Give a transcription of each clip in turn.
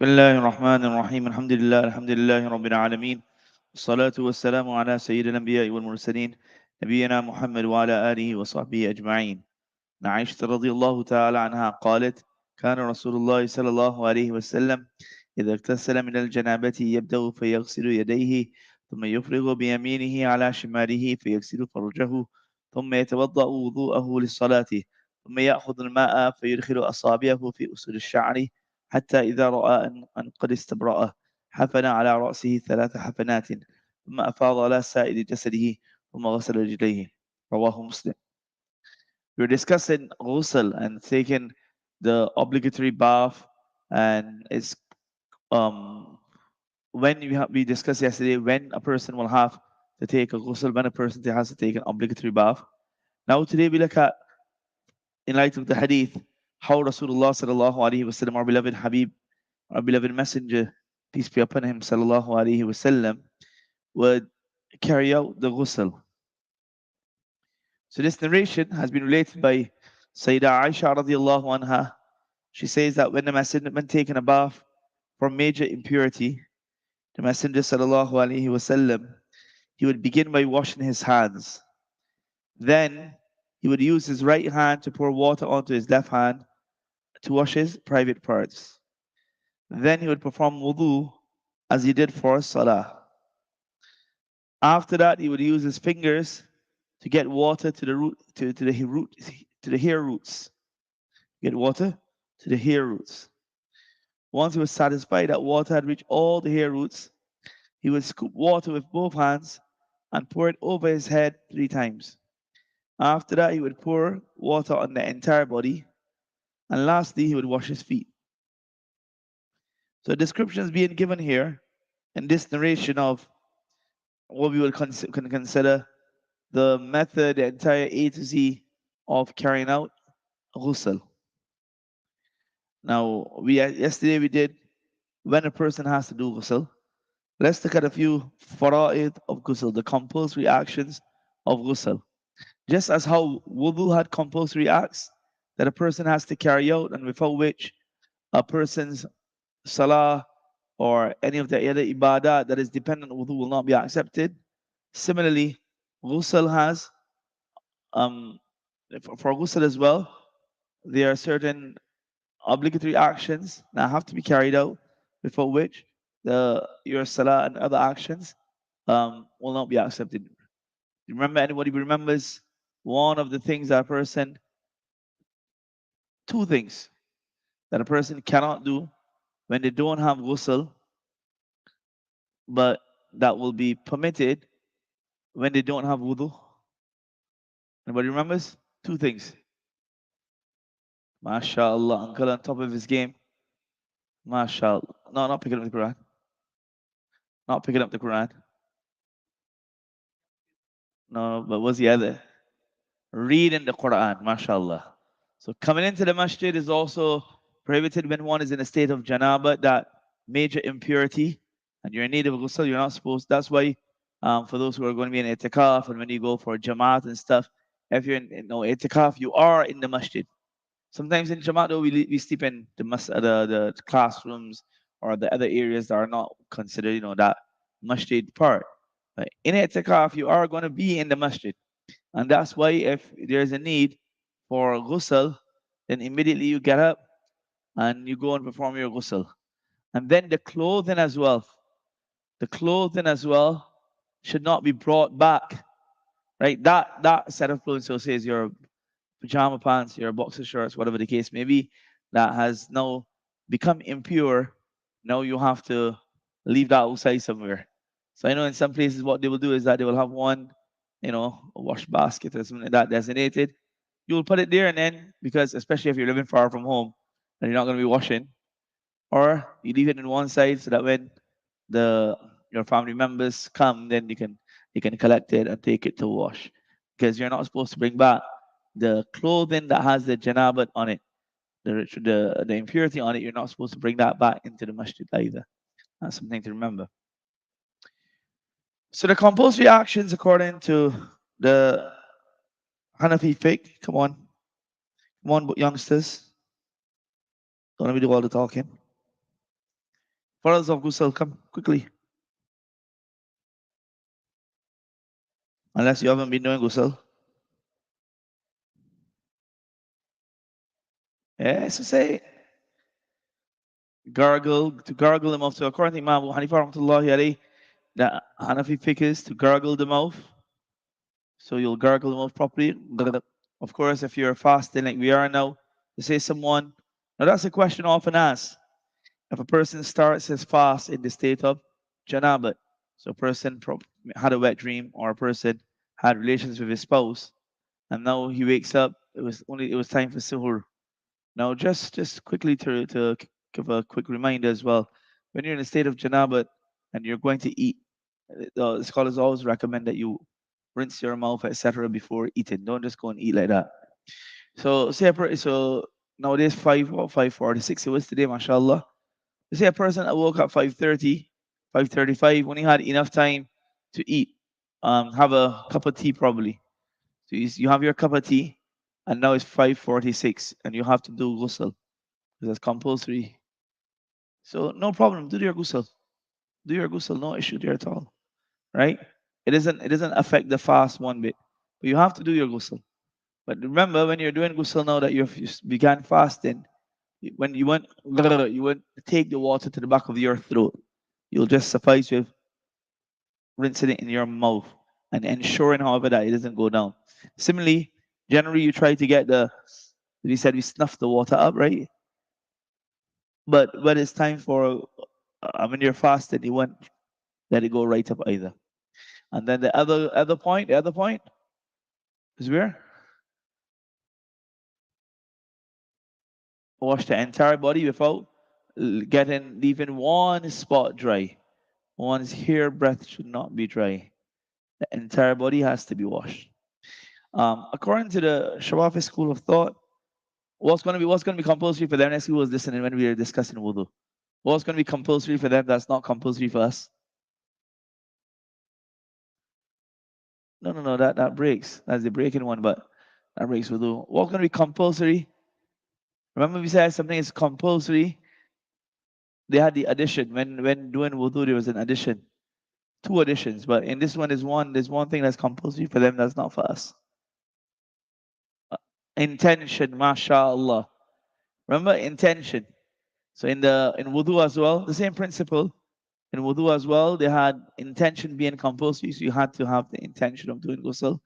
بسم الله الرحمن الرحيم الحمد لله رب العالمين والصلاة والسلام على سيد الأنبياء والمرسلين نبينا محمد وعلى آله وصحبه أجمعين. عائشة رضي الله تعالى عنها قالت: كان رسول الله صلى الله عليه وسلم إذا اغتسل من الجنابة يبدأ فيغسل يديه ثم يفرغ بيمينه على شماله فيغسل فرجه ثم يتوضأ وضوءه للصلاة ثم يأخذ الماء فيدخل أصابعه في أسر الشعر حتى إذا رأى أن قد استبرأ حفن على رأسه 3 حفنات ثم أفاض على سائر جسده ثم غسل رجليه. رواه مسلم. We're discussing ghusl and taking the obligatory bath, and it's when we discussed yesterday when a person will have to take a ghusl, when a person has to take an obligatory bath. Now today we look at, in light of the hadith, how Rasulullah sallallahu alaihi wasallam, our beloved Habib, our beloved messenger, peace be upon him, sallallahu alaihi wasallam, would carry out the ghusl. So this narration has been related by Sayyidah Aisha radiallahu anha. She says that when the messenger when taking a bath from major impurity, the Messenger sallallahu alaihi wasallam, he would begin by washing his hands. Then he would use his right hand to pour water onto his left hand to wash his private parts. Then he would perform wudu as he did for salah. After that, he would use his fingers to get water to the hair roots. Get water to the hair roots. Once he was satisfied that water had reached all the hair roots, he would scoop water with both hands and pour it over his head 3 times. After that, he would pour water on the entire body. And lastly, he would wash his feet. So descriptions being given here in this narration of what we would consider the method, the entire A to Z of carrying out ghusl. Now, yesterday we did when a person has to do ghusl. Let's look at a few fara'id of ghusl, the compulsory actions of ghusl. Just as how wudu had compulsory acts that a person has to carry out and without which a person's salah or any of the other ibadah that is dependent on wudu will not be accepted. Similarly, ghusl has, for ghusl as well, there are certain obligatory actions that have to be carried out before which your salah and other actions will not be accepted. Remember, anybody remembers one of the things that a person, 2 things that a person cannot do when they don't have ghusl, but that will be permitted when they don't have wudu? Anybody remembers? 2 things. MashaAllah, uncle on top of his game. MashaAllah. No, not picking up the Quran. Not picking up the Quran. No, but what's the other? Reading the Quran, MashaAllah. So coming into the masjid is also prohibited when one is in a state of janaba, that major impurity, and you're in need of ghusl, you're not supposed. That's why, for those who are going to be in itikaf and when you go for jamaat and stuff, if you're in itikaf, you are in the masjid. Sometimes in jamaat, though, we sleep in the classrooms or the other areas that are not considered, that masjid part. But in itikaf, you are going to be in the masjid. And that's why if there's a need for ghusl, then immediately you get up and you go and perform your ghusl. And then the clothing as well. The clothing as well should not be brought back. Right? That set of clothes, so says your pajama pants, your boxer shorts, whatever the case may be, that has now become impure. Now you have to leave that outside somewhere. So I know in some places what they will do is that they will have one, a wash basket or something like that designated. You will put it there, and then, because especially if you're living far from home and you're not going to be washing, or you leave it in one side so that when your family members come, then you can collect it and take it to wash, because you're not supposed to bring back the clothing that has the janabat on it, the impurity on it. You're not supposed to bring that back into the masjid either. That's something to remember. So the compulsory actions according to the Hanafi fiqh, come on, youngsters. Don't let me do all the talking. Farals of ghusl, come quickly. Unless you haven't been doing ghusl. Yes, to say to gargle the mouth. So according to Imam Abu Hanifa rahmatullahi alayhi, the Hanafi fiqh is to gargle the mouth. So you'll gargle the mouth properly. Of course, if you're fasting like we are now, to say someone, now that's a question often asked. If a person starts his fast in the state of janabat, so a person had a wet dream or a person had relations with his spouse, and now he wakes up, it was time for suhoor. Now, just quickly to give a quick reminder as well, when you're in a state of janabat and you're going to eat, the scholars always recommend that you rinse your mouth, etc., before eating. Don't just go and eat like that. So separate. So nowadays 5:46 it was today, mashallah. You say a person that woke up 5:30, 5:35 when he had enough time to eat, have a cup of tea probably. So you have your cup of tea, and now it's 5:46, and you have to do ghusl because that's compulsory. So no problem, do your ghusl. Do your ghusl, no issue there at all, right? It doesn't affect the fast one bit, but you have to do your ghusl. But remember, when you're doing ghusl now that you began fasting, when you won't take the water to the back of your throat. You'll just suffice with rinsing it in your mouth and ensuring, however, that it doesn't go down. Similarly, generally you try to get we said we snuff the water up, right? But when it's time for, when you're fasting, you won't let it go right up either. And then the other point is where wash the entire body without leaving one spot dry. One's hair breadth should not be dry. The entire body has to be washed. According to the Shawafi school of thought, what's going to be compulsory for them? Next who was listening when we were discussing wudu. What's going to be compulsory for them that's not compulsory for us? No. That breaks. That's the breaking one, but that breaks wudu. What's going to be compulsory? Remember we said something is compulsory. They had the addition when doing wudu. There was an addition, two additions, but in this one there's one thing that's compulsory for them that's not for us. Intention, mashallah. Remember intention. So in wudu as well, the same principle. In wudu as well, they had intention being compulsory, so you had to have the intention of doing ghusl.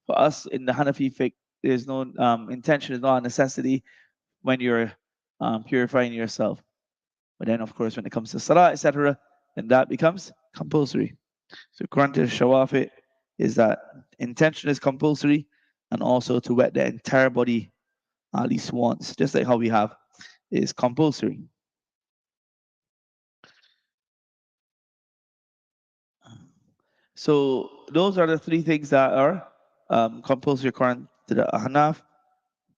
For us in the Hanafi fiqh, there's no intention is not a necessity when you're purifying yourself. But then, of course, when it comes to salah, etc., then that becomes compulsory. So according to Shawafi, is that intention is compulsory, and also to wet the entire body at least once, just like how we have is compulsory. So those are the three things that are compulsory according to the Ahnaf.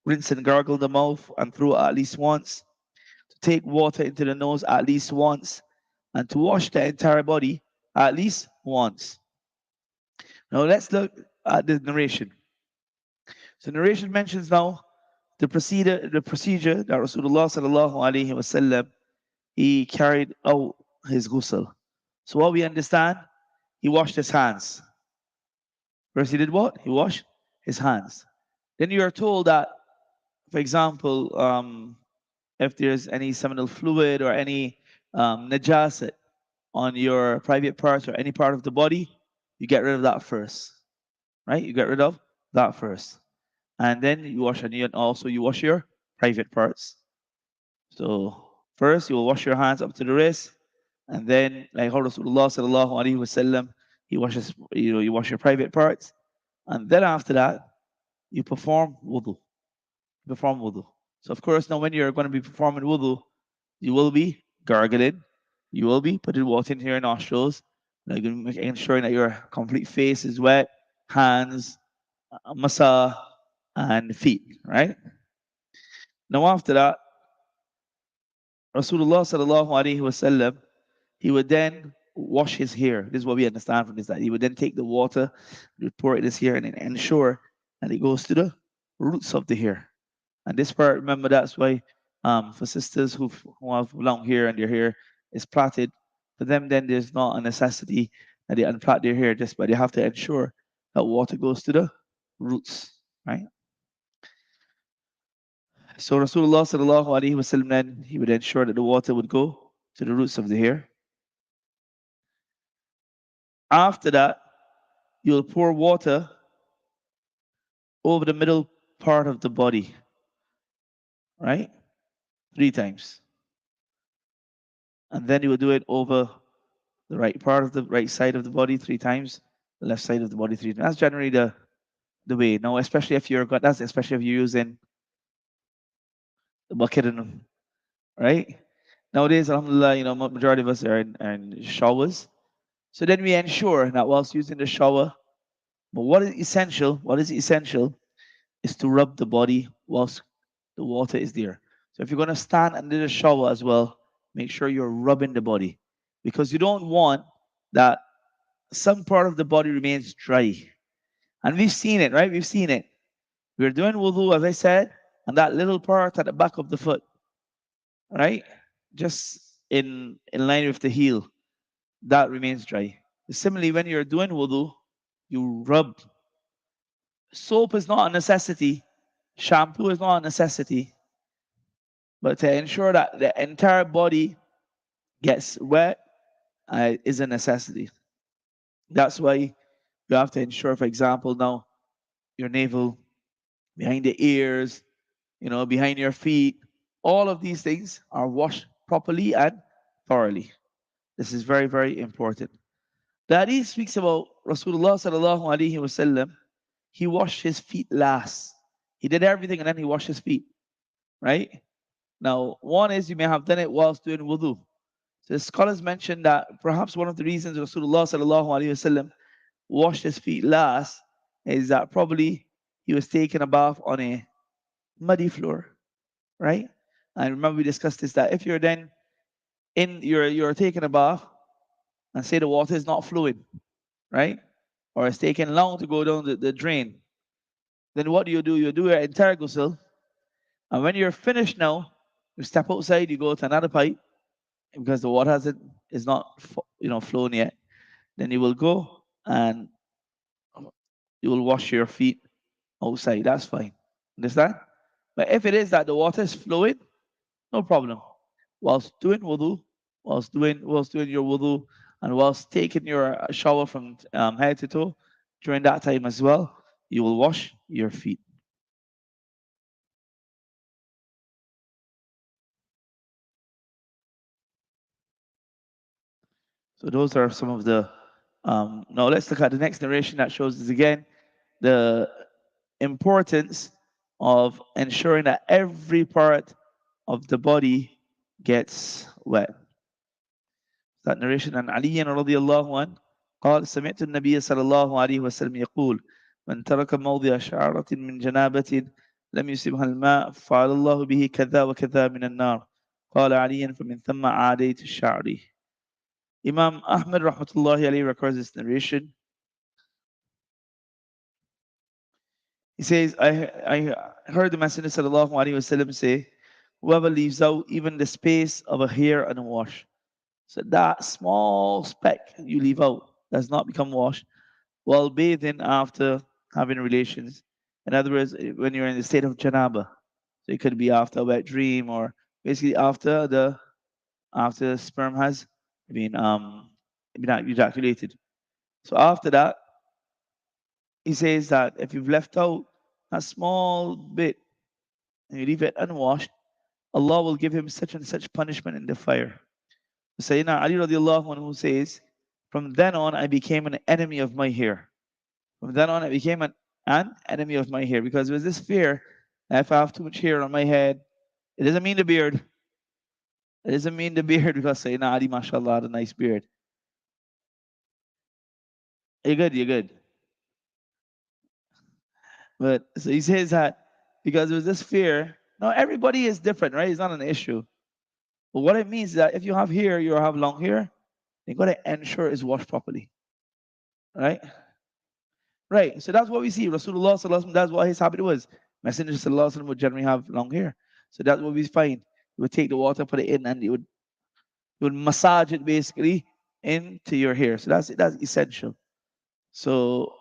Rinse and gargle the mouth and throat at least once. To take water into the nose at least once. And to wash the entire body at least once. Now let's look at the narration. So narration mentions now the procedure that Rasulullah sallallahu alaihi wasallam he carried out his ghusl. So what we understand, he washed his hands. First, he did what? He washed his hands. Then you are told that, for example, if there's any seminal fluid or any najasat on your private parts or any part of the body, you get rid of that first, right? You get rid of that first, and then you wash, and you wash your private parts. So first, you will wash your hands up to the wrist, and then, like how Rasulullah sallallahu alaihi wasallam, he washes, you wash your private parts, and then after that, you perform wudu. Perform wudu. So of course, now when you're going to be performing wudu, you will be gargling, you will be putting water into your nostrils, like ensuring that your complete face is wet, hands, masa, and feet, right? Now after that, Rasulullah sallallahu alaihi wasallam, he would then wash his hair. This is what we understand from this, that he would then take the water, he would pour it in his hair, and then ensure that it goes to the roots of the hair. And this part, remember, that's why for sisters who have long hair and their hair is plaited, for them then there's not a necessity that they unplait their hair just, but they have to ensure that water goes to the roots, right? So Rasulullah sallallahu alaihi wasallam then he would ensure that the water would go to the roots of the hair. After that, you'll pour water over the middle part of the body, right? 3 times. And then you will do it over the right part of the right side of the body 3 times, the left side of the body 3 times. That's generally the way. Now, especially if especially if you're using the bucket and right. Nowadays, alhamdulillah, majority of us are in showers. So then we ensure that whilst using the shower, but what is essential is to rub the body whilst the water is there. So if you're going to stand under the shower as well, make sure you're rubbing the body because you don't want that some part of the body remains dry. And we've seen it, right? We've seen it. We're doing wudu, as I said, and that little part at the back of the foot, right? Just in line with the heel, that remains dry. Similarly, when you're doing wudu, you rub. Soap is not a necessity. Shampoo is not a necessity. But to ensure that the entire body gets wet is a necessity. That's why you have to ensure, for example, now your navel, behind the ears, behind your feet, all of these things are washed properly and thoroughly. This is very, very important. The hadith speaks about Rasulullah sallallahu alaihi wasallam. He washed his feet last. He did everything and then he washed his feet. Right? Now, one is you may have done it whilst doing wudu. So the scholars mentioned that perhaps one of the reasons Rasulullah sallallahu alaihi wasallam washed his feet last is that probably he was taking a bath on a muddy floor, right? And remember we discussed this that if you're then you're taking a bath and say the water is not flowing, right? Or it's taking long to go down the drain, then what do? You do your entire ghusl, and when you're finished now, you step outside, you go to another pipe because the water is not flowing yet. Then you will go and you will wash your feet outside. That's fine. Understand? But if it is that the water is flowing, no problem. Whilst doing wudu, whilst doing your wudu, and whilst taking your shower from head to toe, during that time as well, you will wash your feet. So those are some of the. Now let's look at the next narration that shows us again the importance of ensuring that every part of the body gets wet. That narration عن علي رضي الله عنه قال سمعت النبي صلى الله عليه وسلم يقول من ترك موضع شعرة من جنابة لم يصبها الماء فعل الله به كذا وكذا من النار قال علي فمن ثم عاديت الشعر. Imam Ahmad rahmatullahi alayhi records this narration. He says, I heard the Messenger sallallahu alaihi wasallam say, whoever leaves out even the space of a hair unwashed. So that small speck you leave out does not become washed while bathing after having relations. In other words, when you're in the state of janaba. So it could be after a wet dream or basically after sperm has been ejaculated. So after that, he says that if you've left out a small bit and you leave it unwashed, Allah will give him such and such punishment in the fire. Sayyidina Ali radiallahu anhu says, from then on I became an enemy of my hair. From then on I became an enemy of my hair because there was this fear that if I have too much hair on my head, it doesn't mean the beard. It doesn't mean the beard because Sayyidina Ali mashallah had a nice beard. You're good, you're good. But so he says that because there was this fear. Now everybody is different, right? It's not an issue. But what it means is that if you have hair, you have long hair, you got to ensure it's washed properly. Right? Right. So that's what we see. Rasulullah sallallahu alaihi wasallam, that's what his habit was. Messenger sallallahu alaihi wasallam would generally have long hair. So that's what we find. He would take the water, put it in, and he would You would massage it basically into your hair. So that's essential. So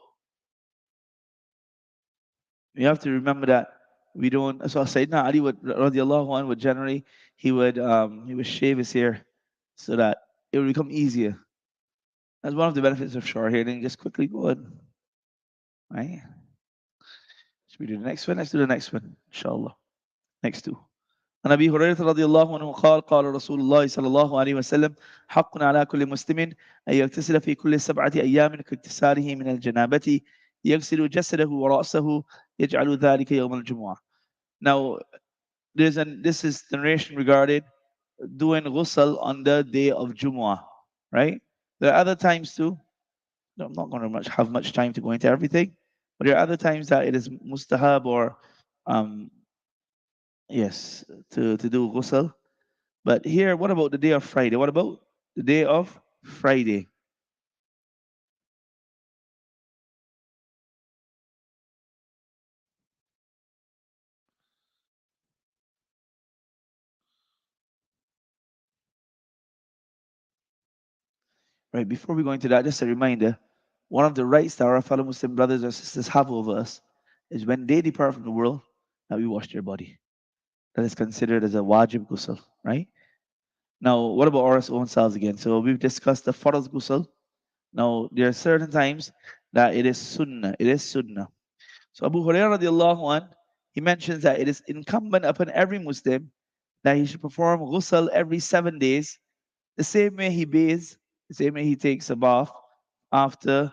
you have to remember that we don't. So Sayyidina Ali would radiallahu anhu would generally he would shave his hair so that it would become easier. That's one of the benefits of short hair. Then just quickly go on. Right? Should we do the next one? Let's do the next one, inshallah. Next two. عن ابي هريره رضي الله عنه قال قال رسول الله صلى الله عليه وسلم حق على كل مسلم ان يغتسل في كل 7 ايام كاغتساله من الجنابه يغسل جسده وراسه يجعل ذلك يوم الجمعه. Now this is the narration regarding doing ghusl on the day of Jumu'ah, right? There are other times too. I'm not going to have much time to go into everything, but there are other times that it is mustahab or um, yes, to do ghusl. But here, what about the day of Friday? What about the day of Friday? Right, before we go into that, just a reminder, one of the rights that our fellow Muslim brothers or sisters have over us is when they depart from the world, that we wash their body. That is considered as a wajib ghusl, right? Now, what about our own selves again? So we've discussed the farz ghusl. Now, there are certain times that it is sunnah. It is sunnah. So Abu Hurairah radiallahu anh, he mentions that it is incumbent upon every Muslim that he should perform ghusl every 7 days, the same way he bathes, the same way he takes a bath after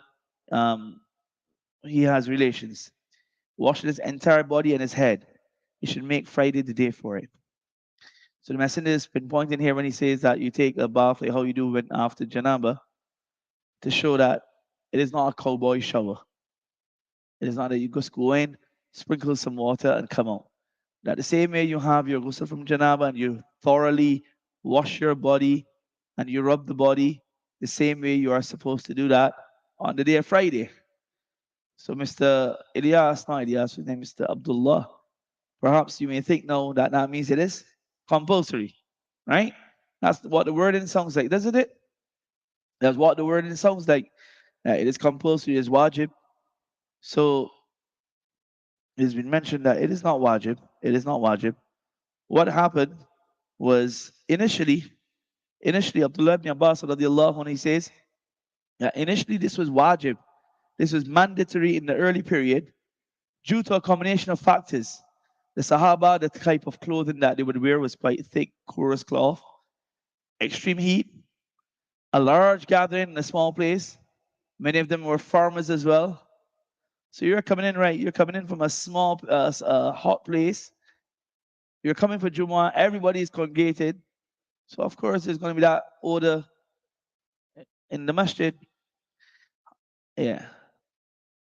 um, he has relations. Washing his entire body and his head. He should make Friday the day for it. So the messenger is pinpointing here when he says that you take a bath like how you do when after janaba to show that it is not a cowboy shower. It is not that you just go in, sprinkle some water, and come out. That the same way you have your ghusl from janaba and you thoroughly wash your body and you rub the body, the same way you are supposed to do that on the day of Friday. So Mr. Ilyas, not Ilyas, his name is Mr. Abdullah. Perhaps you may think no, that means it is compulsory, right? That's what the wording sounds like, doesn't it? That's what the wording sounds like. It is compulsory, it is wajib. So it has been mentioned that it is not wajib. It is not wajib. What happened was initially Abdullah ibn Abbas radiallahu anhu, he says, that initially this was wajib. This was mandatory in the early period due to a combination of factors. The Sahaba, the type of clothing that they would wear was quite thick, coarse cloth, extreme heat, a large gathering in a small place. Many of them were farmers as well. So you're coming in, right? You're coming in from a small, hot place. You're coming for Jumu'ah. Everybody is congregated. So of course there's going to be that odor in the masjid. Yeah.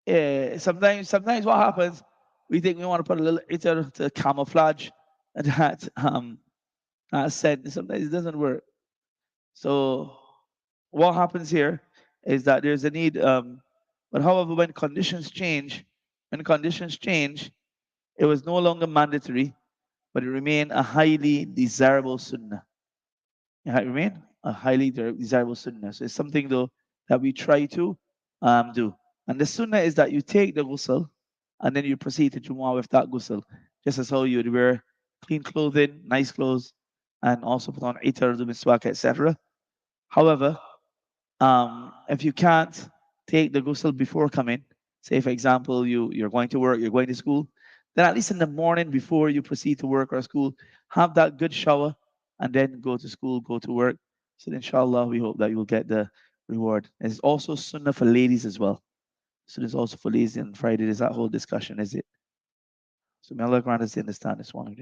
Yeah. Sometimes what happens, we think we want to put a little itar to camouflage that scent. Sometimes it doesn't work. So what happens here is that there's a need. But however, when conditions change, it was no longer mandatory, but it remained a highly desirable sunnah. It remained a highly desirable sunnah. So it's something though that we try to do. And the sunnah is that you take the ghusl and then you proceed to Jumu'ah with that ghusl, just as how you would wear clean clothing, nice clothes, and also put on itar, the miswak, etc. However, if you can't take the ghusl before coming, say for example you're going to work, you're going to school, then at least in the morning before you proceed to work or school, have that good shower and then go to school, go to work. So inshallah we hope that you will get the reward. It's also sunnah for ladies as well. So there's also for ladies on Friday, there's that whole discussion, is it? So may Allah grant us to understand this one.